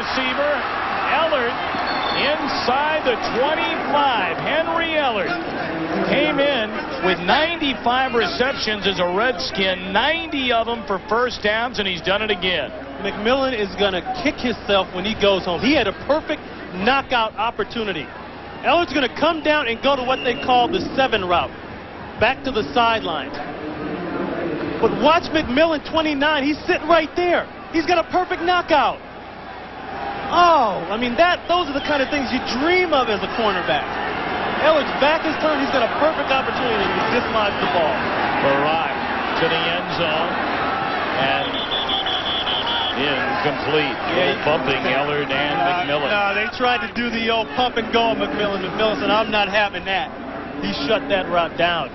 receiver. Ellard inside the 25. Henry Ellard came in with 95 receptions as a Redskin, 90 of them for first downs, and he's done it again. McMillan is going to kick himself when he goes home. He had a perfect knockout opportunity. Ellard's going to come down and go to what they call the 7 route, back to the sidelines. But watch McMillan, 29. He's sitting right there. He's got a perfect knockout. Oh, I mean, those are the kind of things you dream of as a cornerback. Ellard's back his turn. He's got a perfect opportunity to dislodge the ball. Barrett to the end zone. And incomplete. Bumping Ellard and McMillan. No, they tried to do the old pump and go on McMillan. McMillan said, I'm not having that. He shut that route down.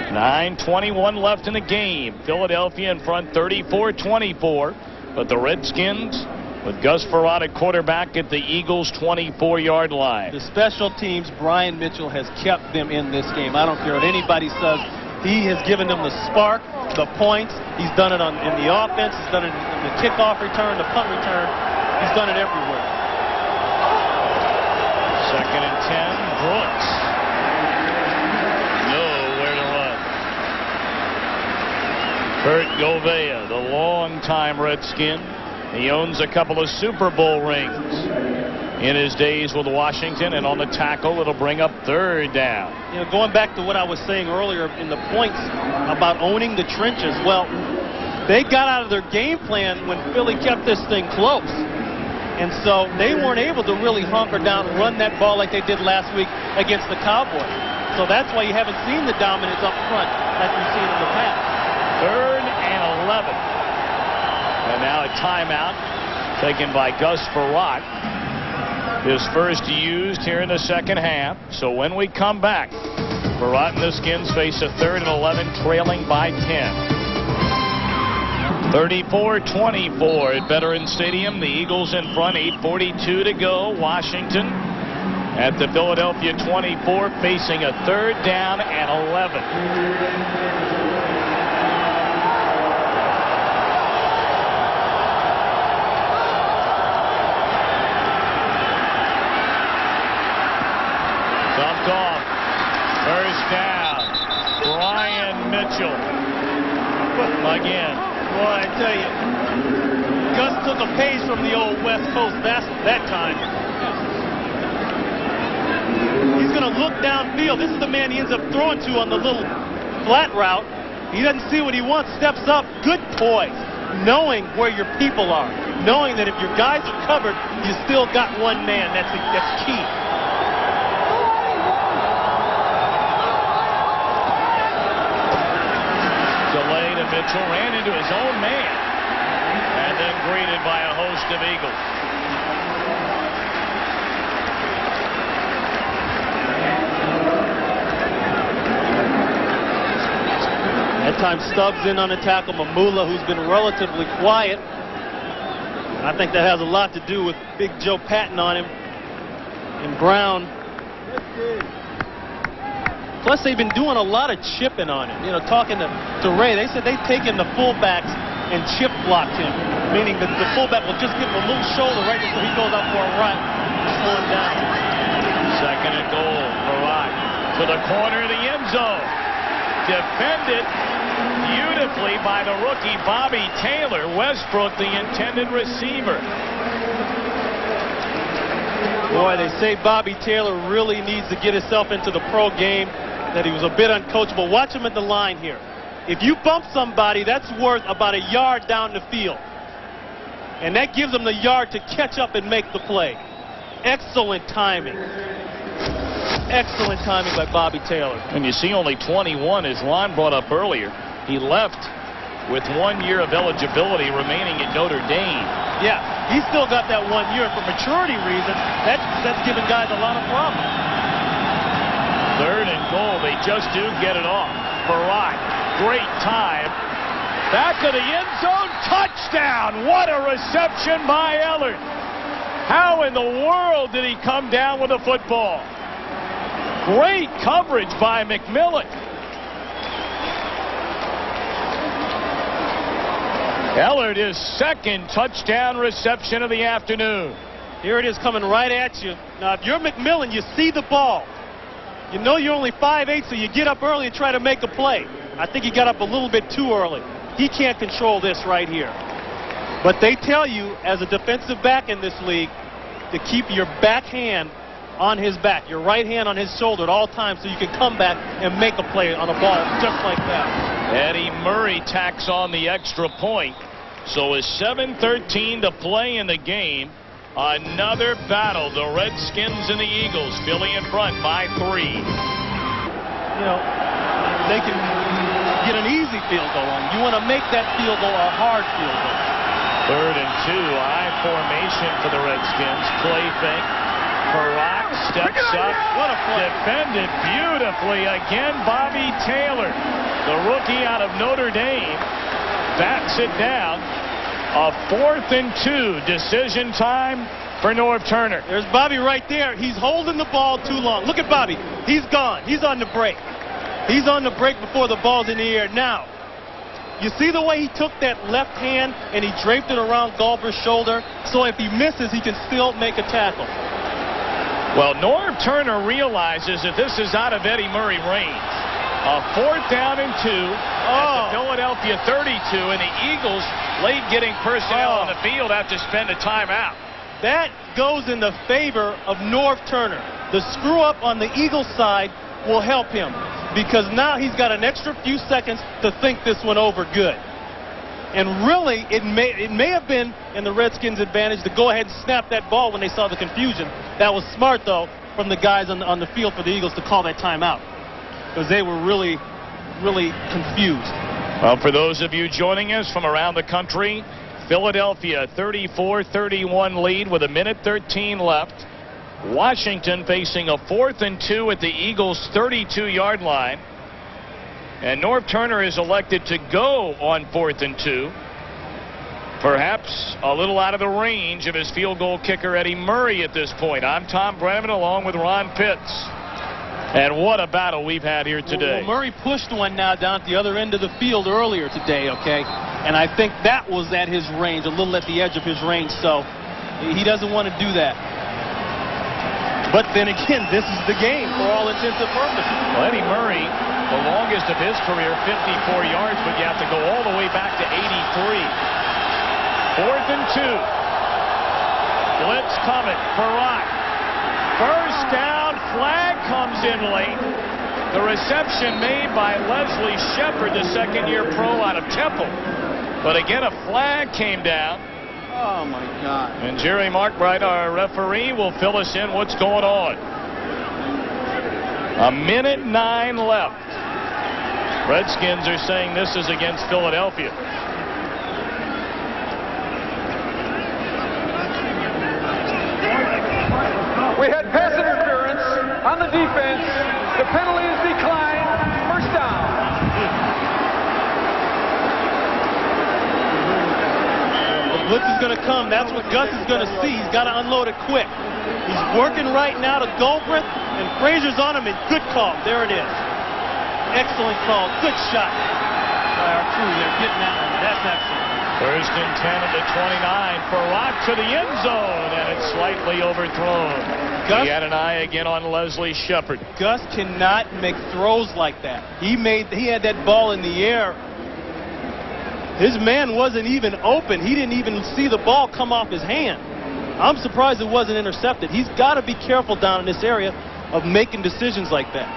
9:21 left in the game. Philadelphia in front 34-24. But the Redskins with Gus Frerotte at quarterback at the Eagles' 24-yard line. The special teams, Brian Mitchell has kept them in this game. I don't care what anybody says. He has given them the spark, the points. He's done it in the offense. He's done it in the kickoff return, the punt return. He's done it everywhere. 2nd and 10. Brooks. Nowhere to run. Kurt Govea, the longtime Redskin. He owns a couple of Super Bowl rings in his days with Washington, and on the tackle, it'll bring up 3rd down. You know, going back to what I was saying earlier in the points about owning the trenches, well, they got out of their game plan when Philly kept this thing close. And so they weren't able to really hunker down and run that ball like they did last week against the Cowboys. So that's why you haven't seen the dominance up front like we've seen in the past. 3rd and 11. And now a timeout taken by Gus Frerotte. His first used here in the second half. So when we come back, Frerotte and the Skins face a 3rd and 11, trailing by 10. 34-24 at Veterans Stadium. The Eagles in front, 8:42 to go. Washington at the Philadelphia 24, facing a 3rd down and 11. Dumped off. First down. Brian Mitchell. Again. Boy, I tell you, Gus took a page from the old West Coast that time. He's going to look downfield. This is the man he ends up throwing to on the little flat route. He doesn't see what he wants, steps up. Good poise. Knowing where your people are. Knowing that if your guys are covered, you still got one man. That's key. Delay to Mitchell, ran into his own man, and then greeted by a host of Eagles. That time Stubbs in on the tackle. Mamula, who's been relatively quiet. I think that has a lot to do with Big Joe Patton on him. And Brown. Plus, they've been doing a lot of chipping on him. You know, talking to Ray, they said they've taken the fullbacks and chip blocked him, meaning that the fullback will just give him a little shoulder right before he goes out for a run and slow him down. 2nd and goal. Frerotte to the corner of the end zone. Defended beautifully by the rookie Bobby Taylor. Westbrook, the intended receiver. Boy, they say Bobby Taylor really needs to get himself into the pro game, that he was a bit uncoachable. Watch him at the line here. If you bump somebody, that's worth about a yard down the field. And that gives them the yard to catch up and make the play. Excellent timing. Excellent timing by Bobby Taylor. And you see only 21, as Ron brought up earlier. He left with 1 year of eligibility remaining at Notre Dame. Yeah, he's still got that 1 year. For maturity reasons, that's giving guys a lot of problems. 3rd and goal. They just do get it off. Frerotte, great time. Back to the end zone. Touchdown. What a reception by Ellard. How in the world did he come down with the football? Great coverage by McMillan. Ellard, his second touchdown reception of the afternoon. Here it is coming right at you. Now, if you're McMillan, you see the ball. You know you're only 5'8", so you get up early and try to make a play. I think he got up a little bit too early. He can't control this right here. But they tell you, as a defensive back in this league, to keep your back hand on his back, your right hand on his shoulder at all times, so you can come back and make a play on a ball just like that. Eddie Murray tacks on the extra point. So with 7:13 to play in the game, another battle. The Redskins and the Eagles. Philly in front by 3. You know, they can get an easy field goal on. You want to make that field goal a hard field goal. 3rd and 2. I formation for the Redskins. Play fake. Farrak steps up. What a play. Defended beautifully again. Bobby Taylor, the rookie out of Notre Dame, bats it down. A 4th and 2. Decision time for Norv Turner. There's Bobby right there. He's holding the ball too long. Look at Bobby. He's gone. He's on the break. He's on the break before the ball's in the air. Now, you see the way he took that left hand and he draped it around Gulber's shoulder, so if he misses, he can still make a tackle. Well, Norv Turner realizes that this is out of Eddie Murray range. A 4th down and 2 at the Philadelphia 32, and the Eagles late getting personnel on the field after spend a timeout. That goes in the favor of Norv Turner. The screw up on the Eagles side will help him because now he's got an extra few seconds to think this one over good. And really, it may have been in the Redskins' advantage to go ahead and snap that ball when they saw the confusion. That was smart, though, from the guys on the field for the Eagles to call that timeout because they were really confused. Well, for those of you joining us from around the country, Philadelphia 34-31 lead with 1:13 left. Washington facing a 4th and 2 at the Eagles' 32-yard line. And Norv Turner is elected to go on 4th and 2. Perhaps a little out of the range of his field goal kicker Eddie Murray at this point. I'm Tom Brenneman along with Ron Pitts. And what a battle we've had here today. Well, Murray pushed one now down at the other end of the field earlier today, okay? And I think that was at his range, a little at the edge of his range, so he doesn't want to do that. But then again, this is the game for all intents and purposes. Well, Eddie Murray, the longest of his career, 54 yards, but you have to go all the way back to 83. 4th and 2. Blitz coming. Farrak. First down. Flag comes in late. The reception made by Leslie Shepard, the second-year pro out of Temple. But again, a flag came down. Oh, my God. And Jerry Markbright, our referee, will fill us in what's going on. 1:09 left. Redskins are saying this is against Philadelphia. We had pass interference on the defense. The penalty is declined. First down. The blitz is going to come. That's what Gus is going to see. He's got to unload it quick. He's working right now to Goldbrith, and Frazier's on him, and good call. There it is. Excellent call. Good shot by our crew there, getting that one. That's excellent. 1st and 10 at the 29. Farrak to the end zone, and it's slightly overthrown. He had an eye again on Leslie Shepard. Gus cannot make throws like that. He had that ball in the air. His man wasn't even open. He didn't even see the ball come off his hand. I'm surprised it wasn't intercepted. He's got to be careful down in this area of making decisions like that.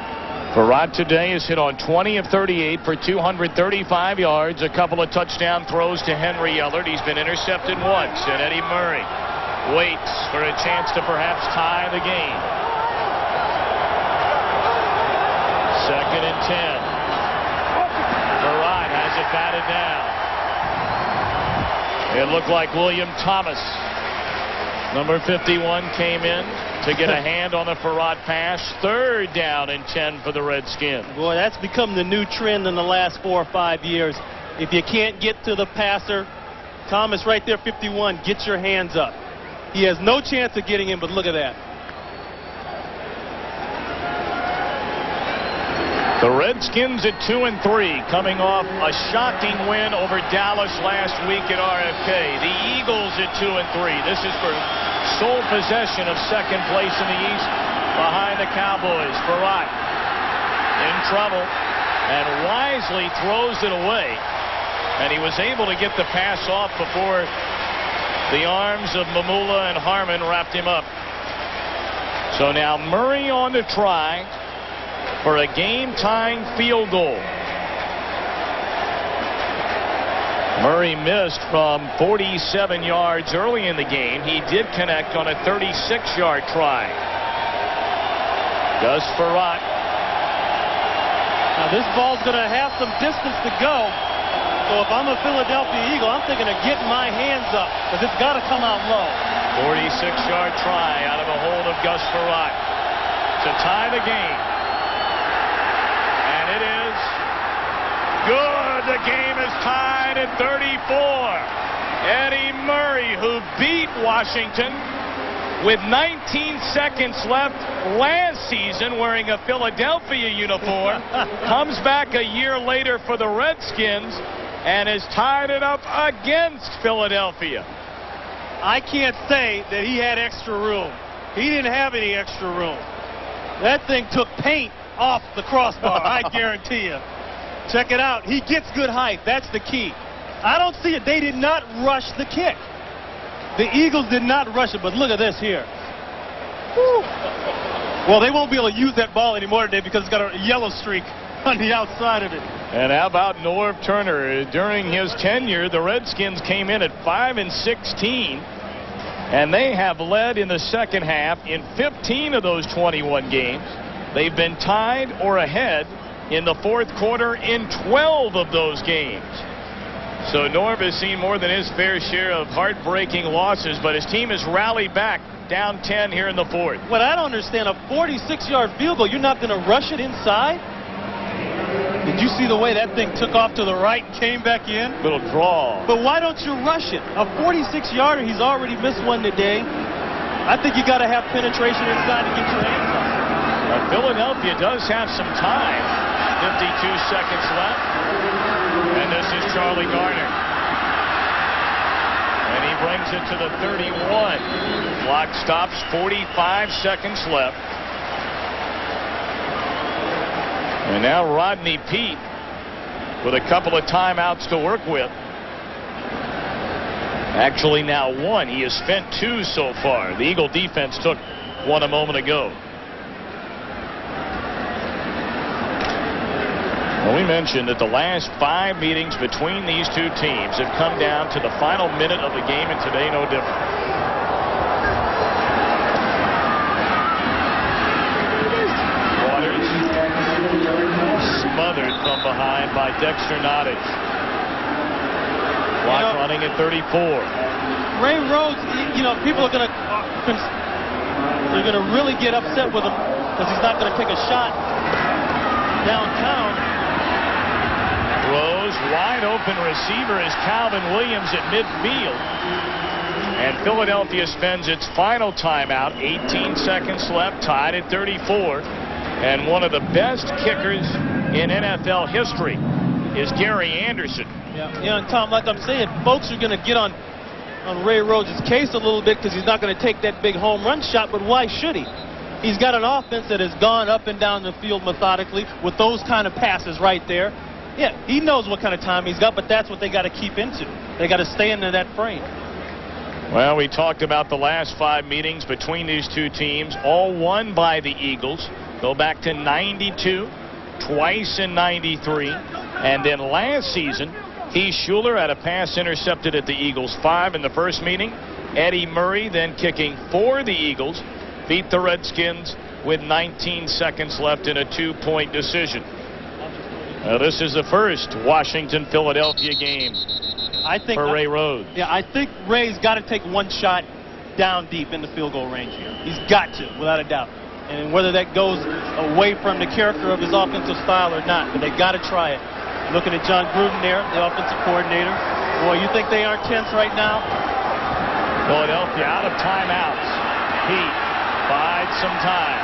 Farrak today is hit on 20 of 38 for 235 yards. A couple of touchdown throws to Henry Ellard. He's been intercepted once. And Eddie Murray waits for a chance to perhaps tie the game. 2nd and 10. Farrak has it batted down. It looked like William Thomas, number 51, came in to get a hand on the Farrak pass. 3rd down and 10 for the Redskins. Boy, that's become the new trend in the last 4 or 5 years. If you can't get to the passer, Thomas right there, 51, get your hands up. He has no chance of getting in, but look at that. The Redskins at 2-3, coming off a shocking win over Dallas last week at RFK. The Eagles at 2-3. This is for sole possession of second place in the East behind the Cowboys. Farrat in trouble and wisely throws it away. And he was able to get the pass off before the arms of Mamula and Harmon wrapped him up. So now Murray on the try for a game-tying field goal. Murray missed from 47 yards early in the game. He did connect on a 36-yard try. Gus Farrat. Now this ball's going to have some distance to go. So if I'm a Philadelphia Eagle, I'm thinking of getting my hands up because it's got to come out low. 46-yard try out of the hold of Gus Farrat to tie the game. It is good. The game is tied at 34. Eddie Murray, who beat Washington with 19 seconds left last season wearing a Philadelphia uniform, comes back a year later for the Redskins and has tied it up against Philadelphia. I can't say that he had extra room. He didn't have any extra room. That thing took paint off the crossbar, I guarantee you. Check it out. He gets good height. That's the key. I don't see it. They did not rush the kick. The Eagles did not rush it, but look at this here. Woo. Well, they won't be able to use that ball anymore today because it's got a yellow streak on the outside of it. And how about Norv Turner? During his tenure, the Redskins came in at 5-16, and they have led in the second half in 15 of those 21 games. They've been tied or ahead in the fourth quarter in 12 of those games. So Norv has seen more than his fair share of heartbreaking losses, but his team has rallied back down 10 here in the fourth. What I don't understand, a 46-yard field goal, you're not going to rush it inside? Did you see the way that thing took off to the right and came back in? Little draw. But why don't you rush it? A 46-yarder, he's already missed one today. I think you got to have penetration inside to get your hands on it. Philadelphia does have some time. 52 seconds left. And this is Charlie Garner. And he brings it to the 31. Clock stops, 45 seconds left. And now Rodney Peete with a couple of timeouts to work with. Actually now one. He has spent 2 so far. The Eagle defense took one a moment ago. Well, we mentioned that the last 5 meetings between these two teams have come down to the final minute of the game, and today no different. Waters smothered from behind by Dexter Nottage. Clock running at 34. Ray Rhodes, people are going to really get upset with him because he's not going to take a shot downtown. Rose, wide open receiver is Calvin Williams at midfield. And Philadelphia spends its final timeout. 18 seconds left, tied at 34. And one of the best kickers in NFL history is Gary Anderson. Yeah, and Tom, like I'm saying, folks are going to get on Ray Rhodes' case a little bit because he's not going to take that big home run shot, but why should he? He's got an offense that has gone up and down the field methodically with those kind of passes right there. Yeah, he knows what kind of time he's got, but that's what they got to keep into. They got to stay into that frame. Well, we talked about the last 5 meetings between these two teams, all won by the Eagles. Go back to 92, twice in 93, and then last season, Heath Schuler had a pass intercepted at the Eagles 5 in the first meeting. Eddie Murray then kicking for the Eagles, beat the Redskins with 19 seconds left in a 2-point decision. This is the first Washington-Philadelphia game for Ray Rhodes. Yeah, I think Ray's got to take one shot down deep in the field goal range here. He's got to, without a doubt. And whether that goes away from the character of his offensive style or not, but they got to try it. Looking at John Gruden there, the offensive coordinator. Boy, you think they aren't tense right now? Philadelphia out of timeouts. Heat bides some time.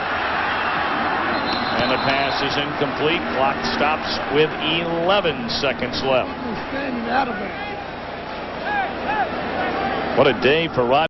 And the pass is incomplete. Clock stops with 11 seconds left. What a day for Rod.